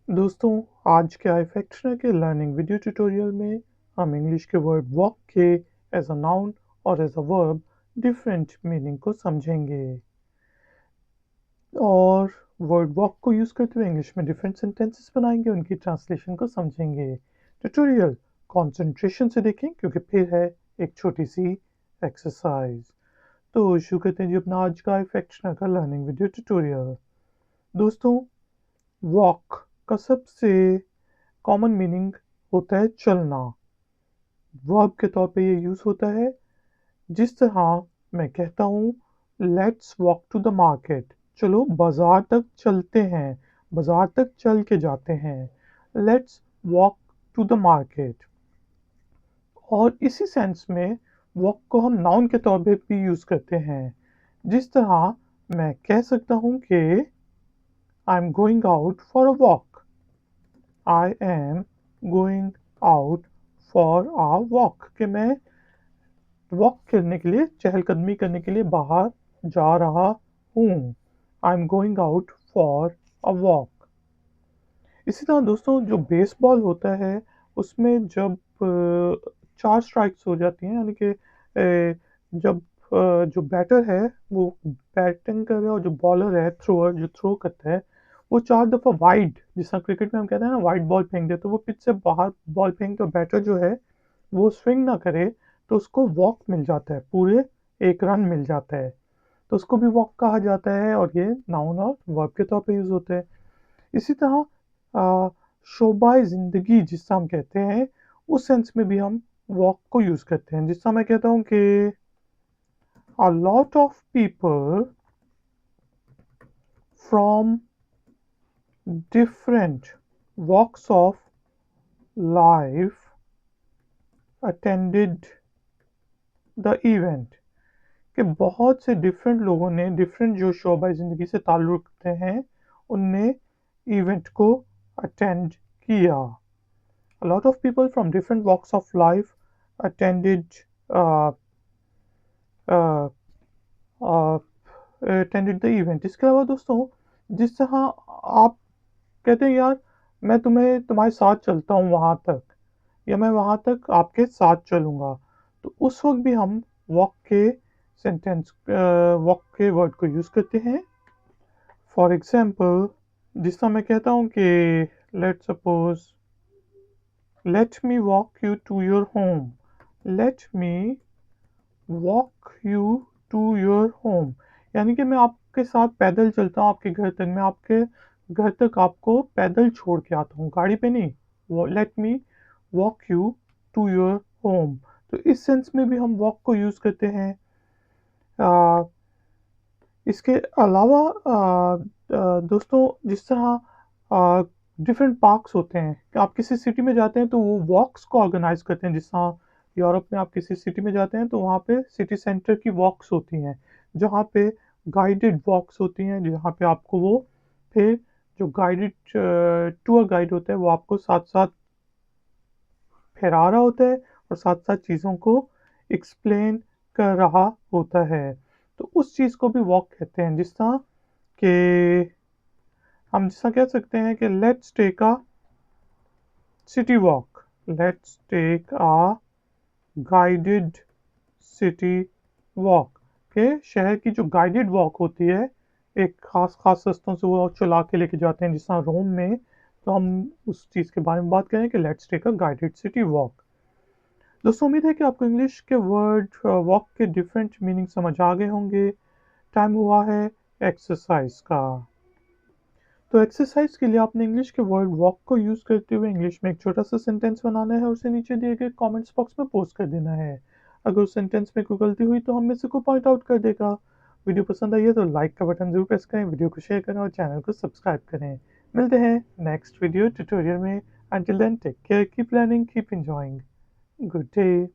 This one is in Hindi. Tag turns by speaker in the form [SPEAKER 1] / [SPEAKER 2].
[SPEAKER 1] दोस्तों, आज के iFactioner के लर्निंग वीडियो ट्यूटोरियल में हम इंग्लिश के वर्ड वॉक के एज अ नाउन और as a verb different meaning को समझेंगे और वर्ड वॉक को यूज़ करते हुए इंग्लिश में डिफरेंट सेंटेंसेस बनाएंगे, उनकी ट्रांसलेशन को समझेंगे। ट्यूटोरियल कंसंट्रेशन से देखें क्योंकि फिर है एक छोटी सी एक्सरसाइज। तो शुरू करते हैं जी अपना आज का iFactioner का लर्निंग वीडियो ट्यूटोरियल। दोस्तों, वॉक का सबसे कॉमन मीनिंग होता है चलना। वर्ब के तौर पे ये यूज़ होता है जिस तरह मैं कहता हूँ let's walk to the market, चलो बाजार तक चलते हैं, बाजार तक चल के जाते हैं। Let's walk to the market. और इसी सेंस में वॉक को हम नाउन के तौर पे भी यूज़ करते हैं, जिस तरह मैं कह सकता हूँ कि I am going out for a walk. I am going out for a walk कि मैं वॉक करने के लिए, चहलकदमी करने के लिए बाहर जा रहा हूँ। I am going out for a walk. इसी तरह दोस्तों, जो बेसबॉल होता है उसमें जब 4 स्ट्राइक्स हो जाती हैं, यानी कि जब जो बैटर है वो बैटिंग कर रहा है और जो बॉलर है, थ्रोअर जो थ्रो करता है, वो 4 दफ़ा वाइड, जिस तरह क्रिकेट में हम कहते हैं ना वाइड बॉल फेंक दे, तो वो पिच से बाहर बॉल फेंक, तो बैटर जो है वो स्विंग ना करे तो उसको वॉक मिल जाता है, पूरे 1 रन मिल जाता है, तो उसको भी वॉक कहा जाता है और ये नाउन और वर्ब के तौर पे यूज़ होता है। इसी तरह शोबाए ज़िंदगी जिससे हम कहते हैं, उस सेंस में भी हम वॉक को यूज़ करते हैं, जिससे मैं कहता हूँ कि a lot of people from different walks of life attended the event, कि बहुत से डिफरेंट लोगों ने, डिफरेंट जो शोबा ज़िंदगी से ताल्लुक़ रखते हैं, उनने इवेंट को अटेंड किया। A lot of people from different walks of life attended uh, uh, uh, attended the event। इसके अलावा दोस्तों, जिस तरह आप कहते हैं यार मैं तुम्हारे साथ चलता हूँ वहाँ तक, या मैं वहाँ तक आपके साथ चलूँगा, तो उस वक्त भी हम वॉक के सेंटेंस वॉक के वर्ड को यूज़ करते हैं। फॉर एग्जाम्पल, जिस तरह मैं कहता हूँ कि let suppose let me walk you to your home, let me walk you to your home, यानी कि मैं आपके साथ पैदल चलता हूँ आपके घर तक, मैं आपके घर तक आपको पैदल छोड़ के आता हूँ, गाड़ी पे नहीं। वो let me walk you to your home, तो इस सेंस में भी हम वॉक को यूज़ करते हैं। आ, इसके अलावा दोस्तों, जिस तरह डिफरेंट पार्क्स होते हैं कि आप किसी सिटी में जाते हैं तो वो वॉक्स को ऑर्गेनाइज करते हैं, जिस तरह यूरोप में आप किसी सिटी में जाते हैं तो वहाँ पे सिटी सेंटर की वॉक्स होती हैं, जहाँ पे गाइडेड वॉक्स होती हैं, जहाँ पे आपको वो फिर जो गाइडेड टूर गाइड होता है वो आपको साथ साथ फहरा रहा होता है और साथ साथ चीज़ों को एक्सप्लेन कर रहा होता है, तो उस चीज़ को भी वॉक कहते हैं। जिस तरह कि हम जिस तरह कह सकते हैं कि let's take a city walk, let's take a guided city walk, के शहर की जो गाइडेड वॉक होती है, एक खास खास रास्तों से वो चला के लेके जाते हैं, जिस तरह रोम में, तो हम उस चीज़ के बारे में बात करें कि let's take a guided city walk. दोस्तों, उम्मीद है कि आपको इंग्लिश के वर्ड वॉक के डिफरेंट मीनिंग समझ आ गए होंगे। टाइम हुआ है एक्सरसाइज का। तो एक्सरसाइज के लिए आपने इंग्लिश के वर्ड वॉक को यूज़ करते हुए इंग्लिश में एक छोटा सा सेंटेंस बनाना है और उसे नीचे दिए गए कमेंट्स बॉक्स में पोस्ट कर देना है। अगर उस सेंटेंस में कोई गलती हुई तो हम में से कोई पॉइंट आउट कर देगा। वीडियो पसंद आई है तो लाइक का बटन जरूर प्रेस करें, वीडियो को शेयर करें और चैनल को सब्सक्राइब करें। मिलते हैं नेक्स्ट वीडियो ट्यूटोरियल में। Until then take care, keep learning, keep enjoying. Good day.